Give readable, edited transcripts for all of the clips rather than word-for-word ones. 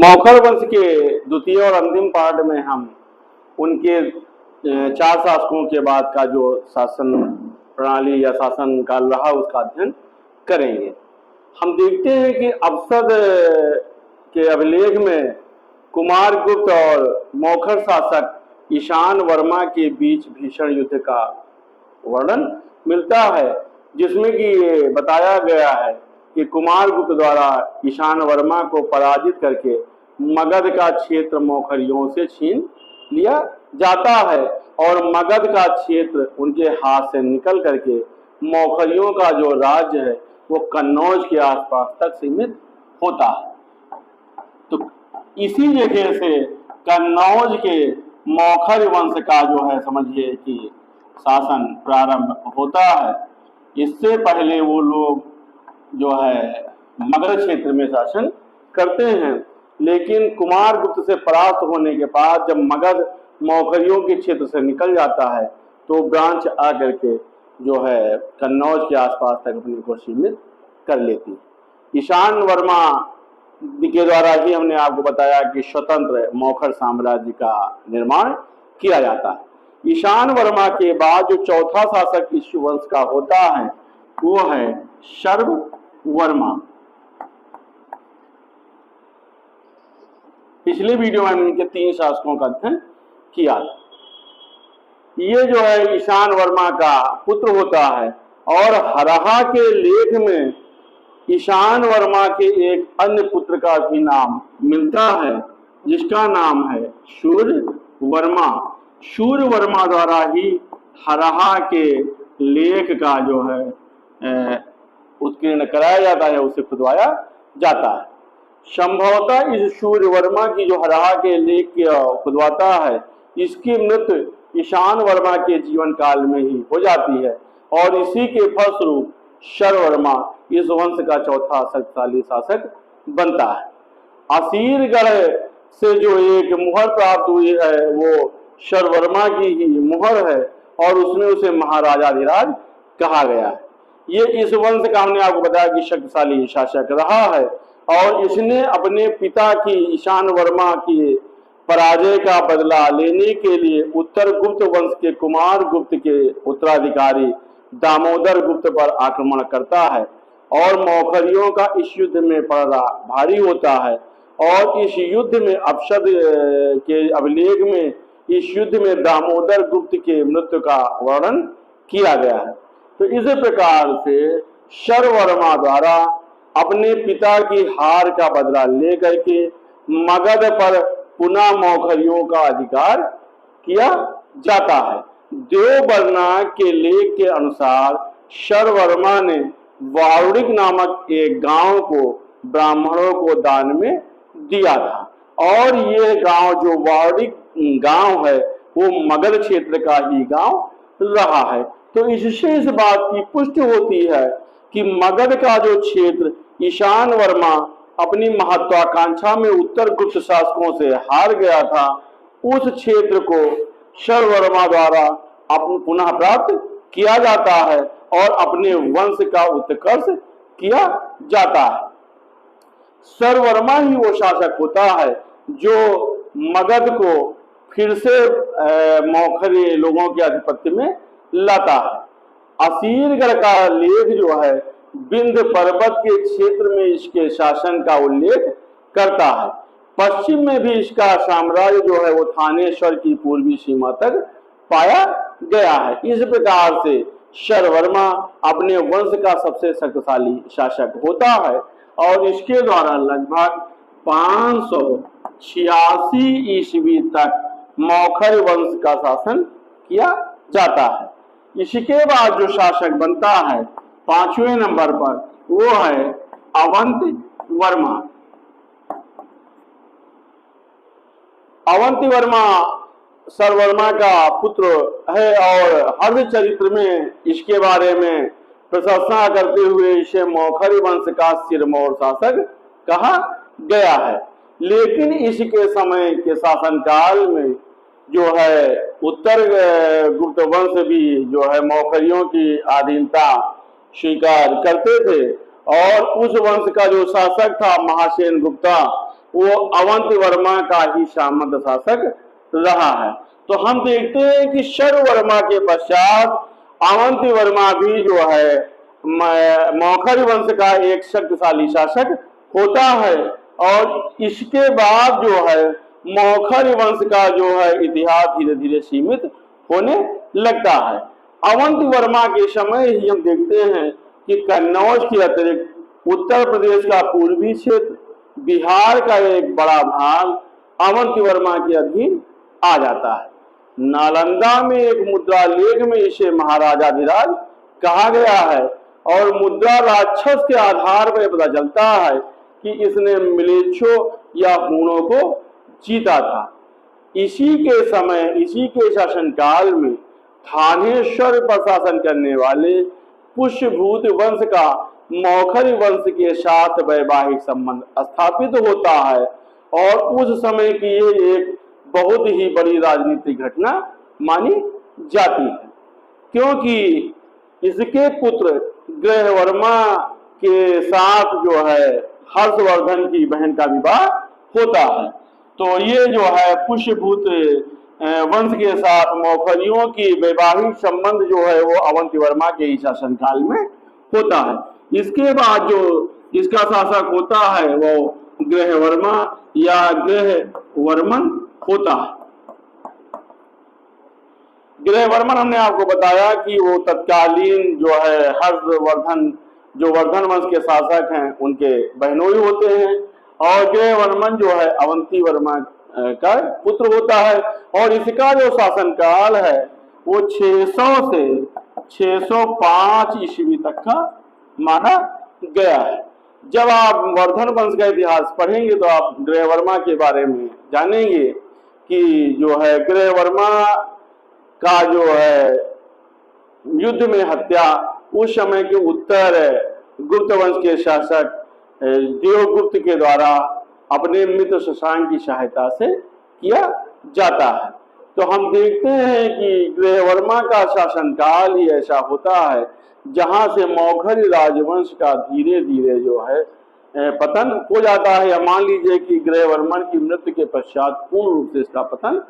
मौखर वंश के द्वितीय और अंतिम पार्ट में हम उनके 4 शासकों के बाद का जो शासन प्रणाली या शासन काल रहा उसका अध्ययन करेंगे। हम देखते हैं कि अवसद के अभिलेख में कुमारगुप्त और मौखर शासक ईशान वर्मा के बीच भीषण युद्ध का वर्णन मिलता है, जिसमें कि ये बताया गया है कि कुमारगुप्त द्वारा ईशान वर्मा को पराजित करके मगध का क्षेत्र मौखरियों से छीन लिया जाता है और मगध का क्षेत्र उनके हाथ से निकल करके मौखरियों का जो राज्य है वो कन्नौज के आसपास तक सीमित होता है। तो इसी जगह से कन्नौज के मौखर वंश का जो है समझिए कि शासन प्रारंभ होता है। इससे पहले वो लोग जो है मगध क्षेत्र में शासन करते हैं, लेकिन कुमारगुप्त से परास्त होने के बाद जब मगध मौखरियों के क्षेत्र से निकल जाता है तो ब्रांच आकर के जो है कन्नौज के आसपास तक अपने को सीमित कर लेती है। ईशान वर्मा के द्वारा ही हमने आपको बताया कि स्वतंत्र मौखर साम्राज्य का निर्माण किया जाता है। ईशान वर्मा के बाद जो चौथा शासक इस वंश का होता है वो है शर्व वर्मा। पिछले वीडियो में हमने इनके 3 शासकों का अध्ययन किया। ये जो है ईशान वर्मा का पुत्र होता है और हरहा के लेख में ईशान वर्मा के एक अन्य पुत्र का भी नाम मिलता है जिसका नाम है शूर वर्मा। शूर वर्मा द्वारा ही हरहा के लेख का जो है उत्कीर्ण कराया जाता है, उसे खुदवाया जाता है। संभवतः इस शूर वर्मा की जो हरहा के लेख खुदवाता है इसकी मृत्यु ईशान वर्मा के जीवन काल में ही हो जाती है और इसी के फलस्वरूप शर्ववर्मा इस वंश का चौथा शक्तिशाली शासक बनता है। असीरगढ़ से जो एक मुहर प्राप्त हुई है वो शर्ववर्मा की ही मुहर है और उसमें उसे महाराजाधिराज कहा गया है। ये इस वंश का हमने आपको बताया कि शक्तिशाली शासक रहा है और इसने अपने पिता की ईशान वर्मा की पराजय का बदला लेने के लिए उत्तर गुप्त वंश के कुमार गुप्त के उत्तराधिकारी दामोदर गुप्त पर आक्रमण करता है और मौखरियों का इस युद्ध में पड़ना भारी होता है और इस युद्ध में अवसद के अभिलेख में इस युद्ध में दामोदर गुप्त के मृत्यु का वर्णन किया गया है। तो इस प्रकार से शर्ववर्मा द्वारा अपने पिता की हार का बदला लेकर के मगध पर पुनः मौखरियों का अधिकार किया जाता है। देवबर्मा के लेख के अनुसार शर्ववर्मा ने वारुणिक नामक एक गांव को ब्राह्मणों को दान में दिया था और ये गांव जो वारुणिक गांव है वो मगध क्षेत्र का ही गांव रहा है। तो इससे इस बात की पुष्टि होती है कि मगध का जो क्षेत्र ईशान वर्मा अपनी महत्वाकांक्षा में उत्तर गुप्त शासकों से हार गया था उस क्षेत्र को शर्ववर्मा द्वारा पुनः प्राप्त किया जाता है और अपने वंश का उत्कर्ष किया जाता है। शर्ववर्मा ही वो शासक होता है जो मगध को फिर से मौखरी लोगों के आधिपत्य में लाता है। असीरगढ़ का लेख जो है विंध्य पर्वत के क्षेत्र में इसके शासन का उल्लेख करता है। पश्चिम में भी इसका साम्राज्य जो है वो थानेश्वर की पूर्वी सीमा तक पाया गया है। इस प्रकार से शर्ववर्मा अपने वंश का सबसे शक्तिशाली शासक होता है और इसके द्वारा लगभग 586 ईस्वी तक मौखर वंश का शासन किया जाता है। इसके बाद जो शासक बनता है 5वें नंबर पर वो है अवंती वर्मा। अवंती वर्मा शर्ववर्मा का पुत्र है और हर्षचरित्र में इसके बारे में प्रशंसा करते हुए इसे मौखरी वंश का सिरमौर शासक कहा गया है। लेकिन इसके समय के शासनकाल में जो है उत्तर गुप्त वंश भी जो है मौखरियों की अधीनता स्वीकार करते थे और उस वंश का जो शासक था महासेन गुप्ता वो अवंती वर्मा का ही सामंत शासक रहा है। तो हम देखते हैं कि शर्ववर्मा के पश्चात अवंती वर्मा भी जो है मौखरी वंश का एक शक्तिशाली शासक होता है, और इसके बाद जो है मौखरी वंश का जो है इतिहास धीरे धीरे सीमित होने लगता है। अवंती वर्मा के समय ही हम देखते हैं कि कन्नौज के अतिरिक्त उत्तर प्रदेश का पूर्वी क्षेत्र, बिहार का एक बड़ा भाग अवंती वर्मा के अधीन आ जाता है। नालंदा में एक मुद्रा लेख में इसे महाराजाधिराज कहा गया है, और मुद्रा राक्षस के आधार पर पता चलता है कि इसने मिलेच्छों या हूणों को जीता था। इसी के समय, इसी के शासनकाल में थानेश्वर पर शासन करने वाले पुष्यभूत वंश का मौखरी वंश के साथ वैवाहिक संबंध स्थापित होता है, और उस समय की ये एक बहुत ही बड़ी राजनीतिक घटना मानी जाती है, क्योंकि इसके पुत्र ग्रहवर्मा के साथ जो है हर्षवर्धन की बहन का विवाह होता है। तो ये जो है पुष्यभूत वंश के साथ मौखरियों की वैवाहिक संबंध जो है वो अवंती वर्मा के ही शासनकाल में होता है। इसके बाद जो इसका शासक होता है वो ग्रहवर्मा या ग्रहवर्मन होता है। ग्रहवर्मन हमने आपको बताया कि वो तत्कालीन जो है हर्षवर्धन, जो वर्धन वंश के शासक हैं, उनके बहनोई होते हैं, और ग्रहवर्मन जो है अवंती वर्मा का पुत्र होता है। और इसका जो शासनकाल है वो 600 से 605 ईस्वी तक का माना गया है। जब आप वर्धन वंश का इतिहास पढ़ेंगे तो आप ग्रहवर्मा के बारे में जानेंगे कि जो है ग्रहवर्मा का जो है युद्ध में हत्या उस समय के उत्तर गुप्त वंश के शासक देवगुप्त के द्वारा अपने मित्र शशांक की सहायता से किया जाता है। तो हम देखते हैं कि ग्रहवर्मा का शासनकाल ही ऐसा होता है जहां से मौखरी राजवंश का धीरे धीरे जो है पतन हो जाता है, या मान लीजिए कि ग्रहवर्मन की मृत्यु के पश्चात पूर्ण रूप से इसका पतन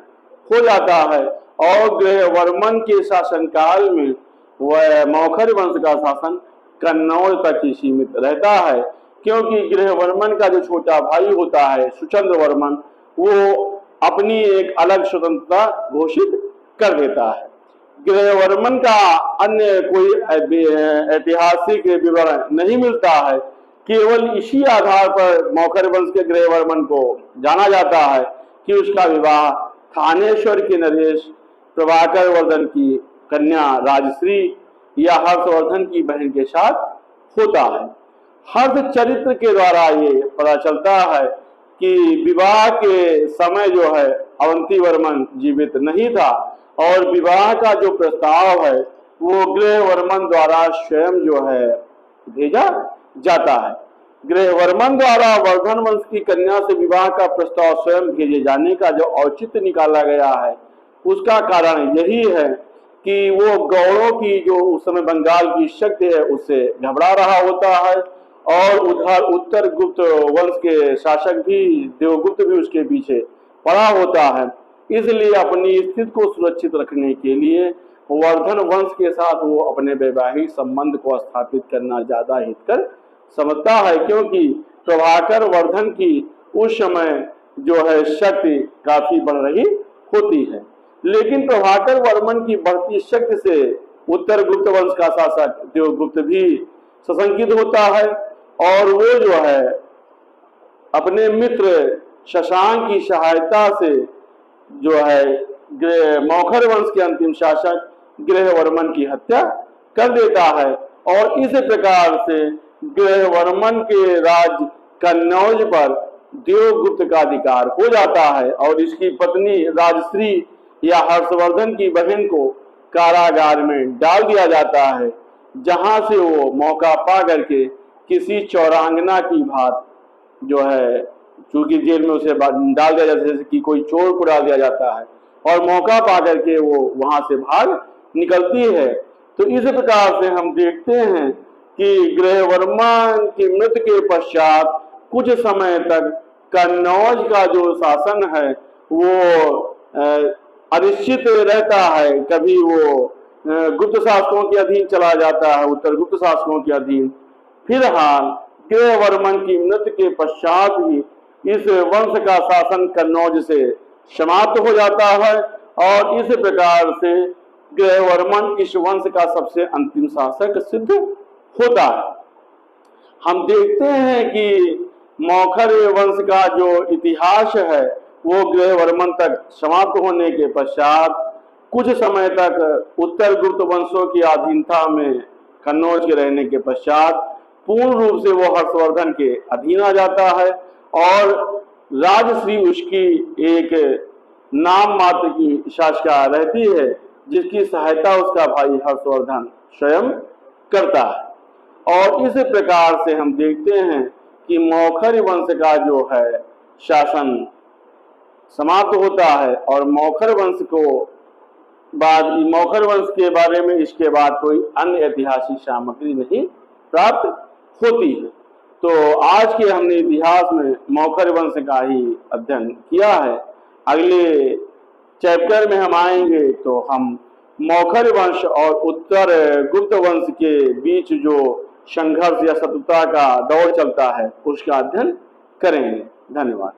हो जाता है, और ग्रहवर्मन के शासनकाल में वह मौखरी वंश का शासन कन्नौज तक ही सीमित रहता है, क्योंकि ग्रहवर्मन का जो छोटा भाई होता है सुचंद्र वर्मन, वो अपनी एक अलग स्वतंत्रता घोषित कर देता है। ग्रहवर्मन का अन्य कोई ऐतिहासिक विवरण नहीं मिलता है, केवल इसी आधार पर मौखरी वंश के ग्रहवर्मन को जाना जाता है कि उसका विवाह थानेश्वर के नरेश प्रभाकर वर्धन की कन्या राजश्री या हर्षवर्धन की बहन के साथ होता है। हर्ष चरित्र के द्वारा ये पता चलता है कि विवाह के समय जो है अवंती वर्मन जीवित नहीं था, और विवाह का जो प्रस्ताव है वो ग्रहवर्मन द्वारा स्वयं जो है भेजा जाता है। ग्रहवर्मन द्वारा वर्धन वंश की कन्या से विवाह का प्रस्ताव स्वयं भेजे जाने का जो औचित्य निकाला गया है, उसका कारण यही है कि वो गौड़ों की जो उस समय बंगाल की शक्ति है उससे घबरा रहा होता है, और उधर उत्तर गुप्त वंश के शासक भी देवगुप्त भी उसके पीछे पड़ा होता है। इसलिए अपनी स्थिति को सुरक्षित रखने के लिए वर्धन वंश के साथ वो अपने वैवाहिक संबंध को स्थापित करना ज्यादा हितकर समझता है, क्योंकि प्रभाकर वर्धन की उस समय जो है शक्ति काफी बढ़ रही होती है। लेकिन प्रभाकर वर्मन की बढ़ती शक्ति से उत्तर गुप्त वंश का शासक देवगुप्त भी सशंकित होता है, और वो जो है अपने मित्र शशांक की सहायता से जो है मौखर वंश के अंतिम शासक ग्रहवर्मन की हत्या कर देता है, और इस प्रकार से ग्रहवर्मन के राज कन्नौज पर देवगुप्त का अधिकार हो जाता है, और इसकी पत्नी राजश्री या हर्षवर्धन की बहन को कारागार में डाल दिया जाता है, जहां से वो मौका पा करके किसी चौरांगना की भांति जो है, चूंकि जेल में उसे डाल दिया जाता है जैसे कि कोई चोर को डाल दिया जाता है, और मौका पा करके वो वहां से भाग निकलती है। तो इस प्रकार से हम देखते हैं कि ग्रहवर्मन की मृत्यु के पश्चात कुछ समय तक कन्नौज का जो शासन है वो अनिश्चित रहता है, कभी वो गुप्त शासकों के अधीन चला जाता है, उत्तर गुप्त शासकों के अधीन। फिलहाल ग्रहवर्मन की मृत्यु के पश्चात ही इस वंश का शासन कन्नौज से समाप्त हो जाता है और इस प्रकार से ग्रहवर्मन इस वंश का सबसे अंतिम शासक सिद्ध होता है। हम देखते हैं कि मौखर वंश का जो इतिहास है वो ग्रहवर्मन तक समाप्त होने के पश्चात कुछ समय तक उत्तर गुप्त वंशों की अधीनता में कन्नौज के रहने के पश्चात पूर्ण रूप से वो हर्षवर्धन के अधीन आ जाता है और राजश्री उसकी एक नाम मात्र की शासिका रहती है, जिसकी सहायता उसका भाई हर्षवर्धन स्वयं करता है। और इस प्रकार से हम देखते हैं कि मौखर वंश का जो है शासन समाप्त होता है और मौखर वंश के बारे में इसके बाद कोई अन्य ऐतिहासिक सामग्री नहीं प्राप्त होती है। तो आज के हमने इतिहास में मौखर वंश का ही अध्ययन किया है। अगले चैप्टर में हम आएंगे तो हम मौखर वंश और उत्तर गुप्त वंश के बीच जो संघर्ष या शत्रुता का दौर चलता है उसका अध्ययन करेंगे। धन्यवाद।